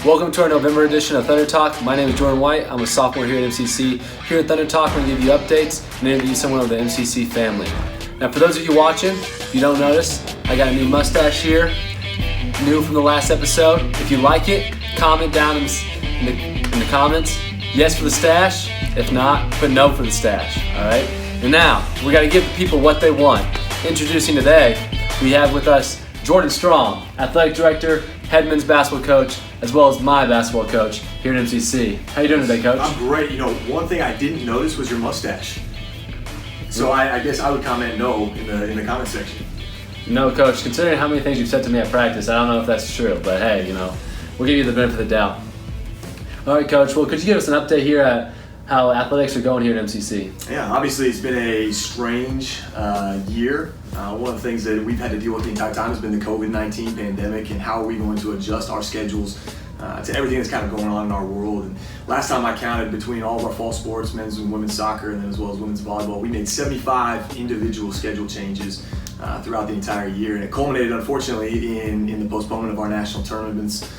Welcome to our November edition of Thunder Talk. My name is Jordan White. I'm a sophomore here at MCC. Here at Thunder Talk, we're going to give you updates and interview someone of the MCC family. Now, for those of you watching, if you don't notice, I got a new mustache here, new from the last episode. If you like it, comment down in the comments, yes for the stash. If not, put no for the stash, all right? And now, we got to give the people what they want. Introducing today, we have with us Jordan Strom, athletic director, head men's basketball coach, as well as my basketball coach here at MCC. How you doing today, Coach? I'm great. You know, one thing I didn't notice was your mustache. So I guess I would comment no in the comment section. No, Coach. Considering how many things you've said to me at practice, I don't know if that's true. But hey, we'll give you the benefit of the doubt. All right, Coach. Well, could you give us an update here at how athletics are going here at MCC? Yeah, obviously it's been a strange year. One of the things that we've had to deal with the entire time has been the COVID-19 pandemic and how are we going to adjust our schedules to everything that's kind of going on in our world. And last time I counted, between all of our fall sports, men's and women's soccer, and then as well as women's volleyball, we made 75 individual schedule changes throughout the entire year. And it culminated, unfortunately, in the postponement of our national tournaments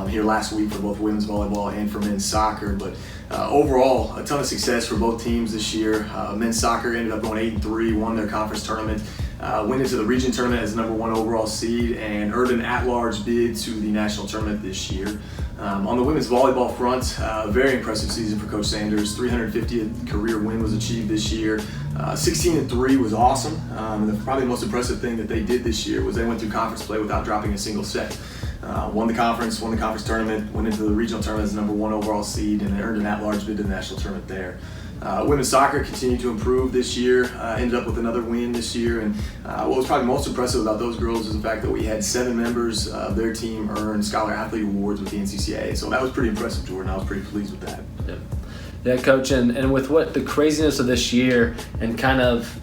here last week for both women's volleyball and for men's soccer. But overall, a ton of success for both teams this year. Men's soccer ended up going 8-3, won their conference tournament, went into the region tournament as the number 1 overall seed, and earned an at-large bid to the national tournament this year. On the women's volleyball front, a very impressive season for Coach Sanders. 350th career win was achieved this year. 16-3 was awesome. Probably the most impressive thing that they did this year was they went through conference play without dropping a single set. Won the conference tournament, went into the regional tournament as the number 1 overall seed, and earned an at-large bid to the national tournament there. Women's soccer continued to improve this year, ended up with another win this year, and what was probably most impressive about those girls is the fact that we had 7 members of their team earn Scholar Athlete Awards with the NCCA, so that was pretty impressive, Jordan. I was pretty pleased with that. Yeah, Coach, and with what the craziness of this year and kind of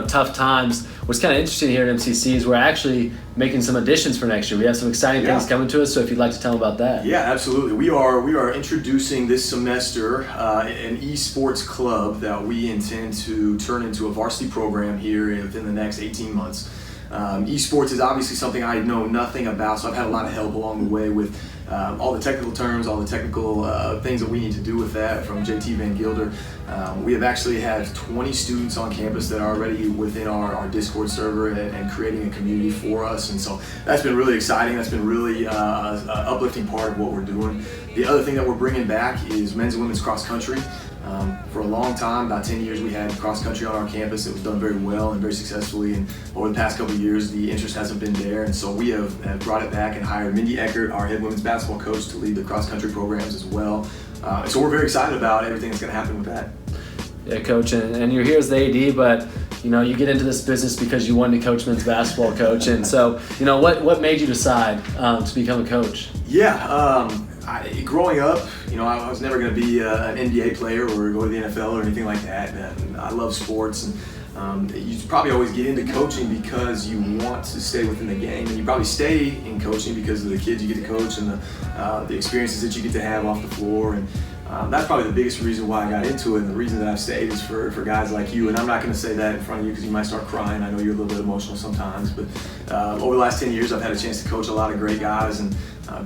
tough times, what's kind of interesting here at MCC is we're actually making some additions for next year. We have some exciting things coming to us, so if you'd like to tell them about that. Yeah, absolutely. We are introducing this semester an esports club that we intend to turn into a varsity program here within the next 18 months. Esports is obviously something I know nothing about, so I've had a lot of help along the way with all the technical terms, all the technical things that we need to do with that from JT Van Gilder. We have actually had 20 students on campus that are already within our Discord server and creating a community for us, and so that's been really exciting. That's been really an uplifting part of what we're doing. The other thing that we're bringing back is men's and women's cross country. For a long time, about 10 years, we had cross country on our campus. It was done very well and very successfully, and over the past couple of years, the interest hasn't been there, and so we have brought it back and hired Mindy Eckert, our head women's basketball coach, to lead the cross country programs as well. So we're very excited about everything that's going to happen with that. Yeah, Coach, and you're here as the AD, but you get into this business because you wanted to coach men's basketball, Coach, and so what made you decide to become a coach? Yeah. Growing up, I was never going to be an NBA player or go to the NFL or anything like that. And I love sports, and you probably always get into coaching because you want to stay within the game, and you probably stay in coaching because of the kids you get to coach and the experiences that you get to have off the floor. And that's probably the biggest reason why I got into it, and the reason that I've stayed is for guys like you. And I'm not going to say that in front of you because you might start crying. I know you're a little bit emotional sometimes, but over the last 10 years, I've had a chance to coach a lot of great guys and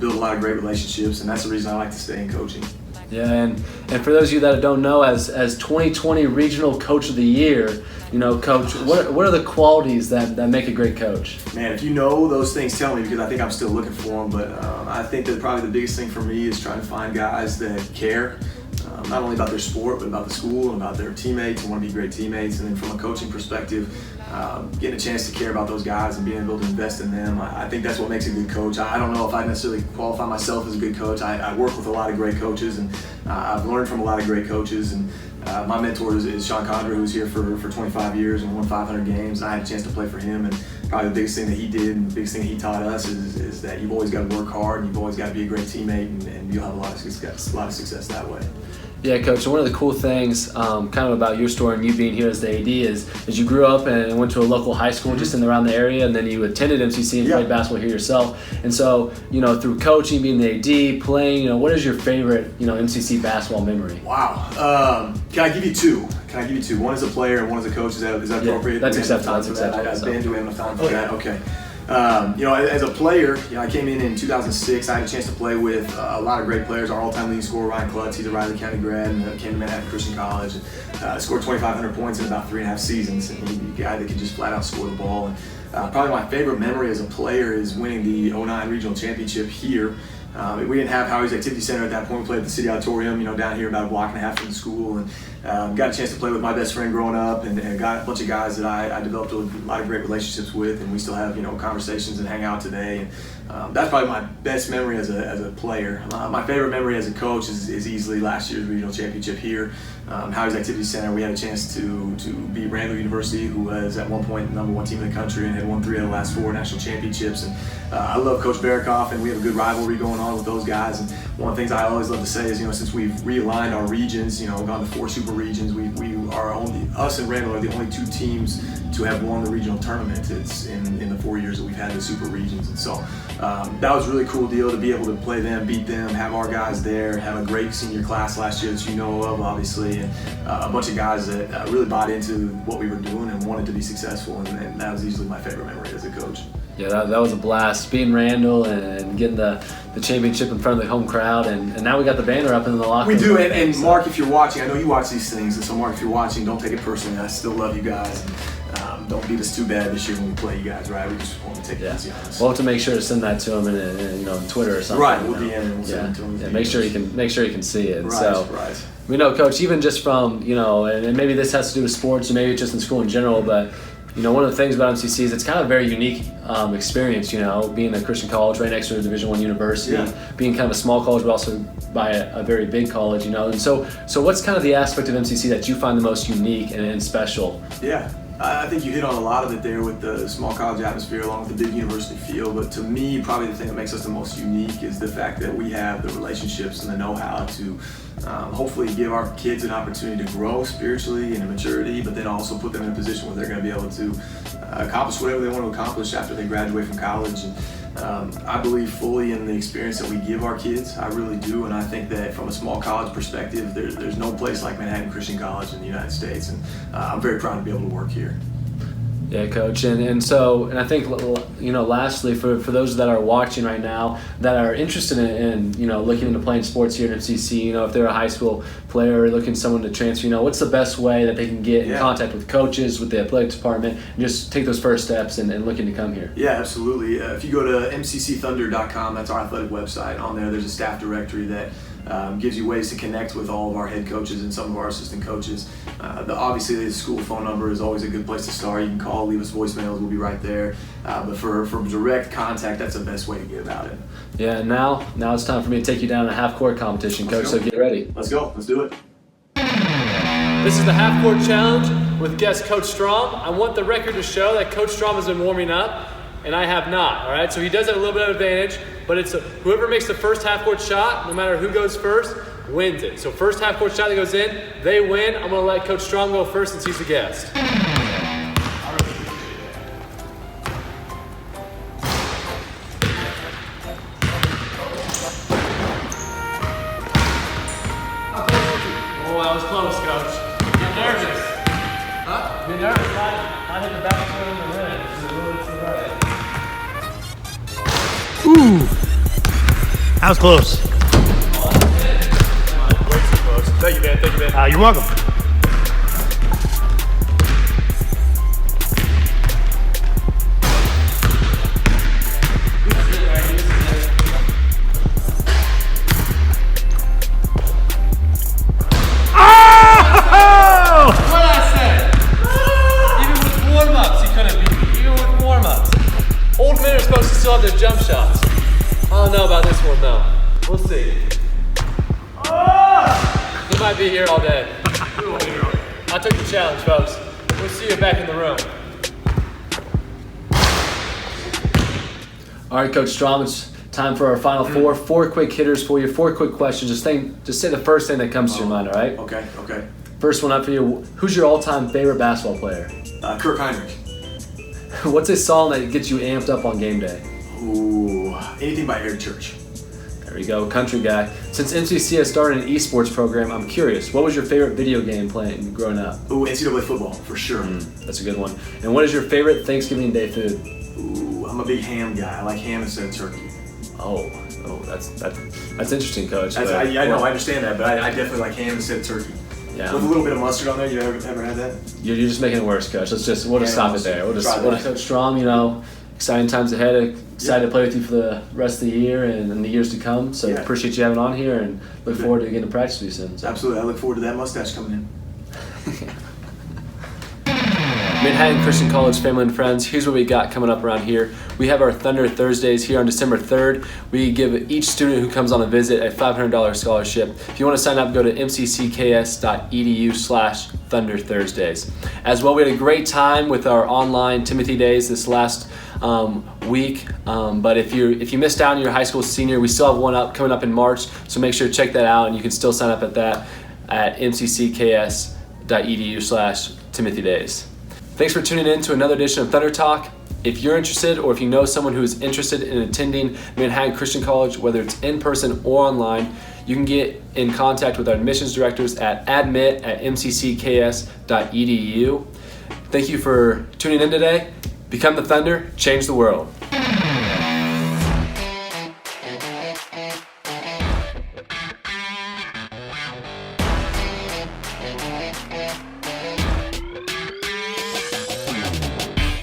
build a lot of great relationships, and that's the reason I like to stay in coaching. Yeah, and for those of you that don't know, as 2020 Regional Coach of the Year, Coach, what are the qualities that make a great coach? Man, if you know those things, tell me, because I think I'm still looking for them. But I think that probably the biggest thing for me is trying to find guys that care, not only about their sport, but about the school and about their teammates and want to be great teammates. And then from a coaching perspective, getting a chance to care about those guys and being able to invest in them, I think that's what makes a good coach. I don't know if I necessarily qualify myself as a good coach. I work with a lot of great coaches, and I've learned from a lot of great coaches. And my mentor is Sean Condra, who's here for 25 years and won 500 games. I had a chance to play for him, and probably the biggest thing that he did and the biggest thing he taught us is that you've always got to work hard and you've always got to be a great teammate, and you'll have a lot of success that way. Yeah, Coach, and one of the cool things kind of about your story and you being here as the AD is you grew up and went to a local high school just in and around the area, and then you attended MCC and played basketball here yourself. And so, through coaching, being the AD, playing, what is your favorite, MCC basketball memory? Wow. Can I give you two? One as a player and one as a coach. Is that appropriate? That's acceptable. Do we have enough time for that? Do we have enough time for that? Okay. As a player, I came in 2006. I had a chance to play with a lot of great players. Our all-time leading scorer, Ryan Klutz, he's a Riley County grad and came to Manhattan Christian College. Scored 2,500 points in about 3.5 seasons. And he's a guy that could just flat out score the ball. And probably my favorite memory as a player is winning the 09 regional championship here. We didn't have Howie's Activity Center at that point. We played at the City Auditorium, down here about a block and a half from the school, and got a chance to play with my best friend growing up, and got a bunch of guys that I developed a lot of great relationships with, and we still have conversations and hang out today. And that's probably my best memory as a player. My favorite memory as a coach is easily last year's regional championship here. Howie's Activity Center, we had a chance to beat Randall University, who was at one point the #1 team in the country and had won 3 of the last 4 national championships. And I love Coach Barikoff, and we have a good rivalry going on with those guys. And one of the things I always love to say is, since we've realigned our regions, we've gone to 4 super regions, us and Randall are the only 2 teams to have won the regional tournament. It's in the 4 years that we've had the super regions. And so that was a really cool deal to be able to play them, beat them, have our guys there, have a great senior class last year that you know of, obviously, and a bunch of guys that really bought into what we were doing and wanted to be successful, and that was easily my favorite memory as a coach. Yeah, that was a blast, beating Randall and getting the championship in front of the home crowd, and now we got the banner up in the locker room. We do, and Mark, if you're watching, I know you watch these things, and so Mark, if you're watching, don't take it personally. I still love you guys. Don't beat us too bad this year when we play you guys, right? We just want to take it easy on us. We'll have to make sure to send that to him in Twitter or something. Right, we'll DM and we'll send it to him. Yeah, make sure he can see it. Right. We know, Coach, even just from and maybe this has to do with sports, or maybe it's just in school in general, but one of the things about MCC is it's kind of a very unique experience, being a Christian college right next to a Division I university, being kind of a small college but also by a very big college, and so what's kind of the aspect of MCC that you find the most unique and special? Yeah. I think you hit on a lot of it there with the small college atmosphere along with the big university feel, but to me, probably the thing that makes us the most unique is the fact that we have the relationships and the know-how to hopefully give our kids an opportunity to grow spiritually and in maturity, but then also put them in a position where they're going to be able to accomplish whatever they want to accomplish after they graduate from college. And I believe fully in the experience that we give our kids. I really do, and I think that from a small college perspective, there's no place like Manhattan Christian College in the United States, and I'm very proud to be able to work here. Yeah, Coach, and I think lastly for those that are watching right now that are interested in looking into playing sports here at MCC, if they're a high school player or looking someone to transfer, what's the best way that they can get in contact with coaches, with the athletic department, and just take those first steps and looking to come here? Yeah, absolutely. If you go to mccthunder.com, that's our athletic website. On there's a staff directory that gives you ways to connect with all of our head coaches and some of our assistant coaches. Obviously, the school phone number is always a good place to start. You can call, leave us voicemails, we'll be right there. But for direct contact, that's the best way to get about it. Yeah, and now it's time for me to take you down to half-court competition, Coach, so get ready. Let's go. Let's do it. This is the half-court challenge with guest Coach Strom. I want the record to show that Coach Strom has been warming up, and I have not, all right? So he does have a little bit of advantage, but it's whoever makes the first half-court shot, no matter who goes first, wins it. So first half-court shot that goes in, they win. I'm going to let Coach Strom go first since he's the guest. Oh, that was close, Coach. Get nervous. Huh? Get nervous. Not hit the back foot in the rim. It's a little to the right. Ooh, that was close. Oh, that's it. Come on, way too close. Thank you, man. You're welcome. Old men are supposed to still have their jump shots. I don't know about this one though. We'll see. He might be here all day. I took the challenge, folks. We'll see you back in the room. All right, Coach Strom, it's time for our final four. 4 quick hitters for you. 4 quick questions. Just say the first thing that comes to your mind, all right? Okay. First one up for you. Who's your all-time favorite basketball player? Kirk Heinrich. What's a song that gets you amped up on game day? Ooh, anything by Eric Church. There we go, country guy. Since MCC has started an esports program, I'm curious, what was your favorite video game playing growing up? Ooh, NCAA football, for sure. That's a good one. And what is your favorite Thanksgiving Day food? Ooh, I'm I'm a big ham guy. I like ham instead of turkey. Oh, that's interesting, Coach. I know, I understand that, but I definitely like ham instead of turkey. Yeah. With a little bit of mustard on there. You ever had that? You're just making it worse, Coach. We'll just stop it there. We'll just Coach Strom. Exciting times ahead. Excited to play with you for the rest of the year and the years to come. So appreciate you having on here and look forward to getting to practice with you soon. So. Absolutely, I look forward to that mustache coming in. Manhattan Christian College family and friends, here's what we got coming up around here. We have our Thunder Thursdays here on December 3rd. We give each student who comes on a visit a $500 scholarship. If you want to sign up, go to mccks.edu/Thunder Thursdays. As well, we had a great time with our online Timothy Days this last week. But if you missed out on your high school senior, we still have one coming up in March. So make sure to check that out, and you can still sign up at that at mccks.edu/Timothy Days. Thanks for tuning in to another edition of Thunder Talk. If you're interested, or if you know someone who is interested in attending Manhattan Christian College, whether it's in person or online, you can get in contact with our admissions directors at admit@mccks.edu. Thank you for tuning in today. Become the Thunder, change the world.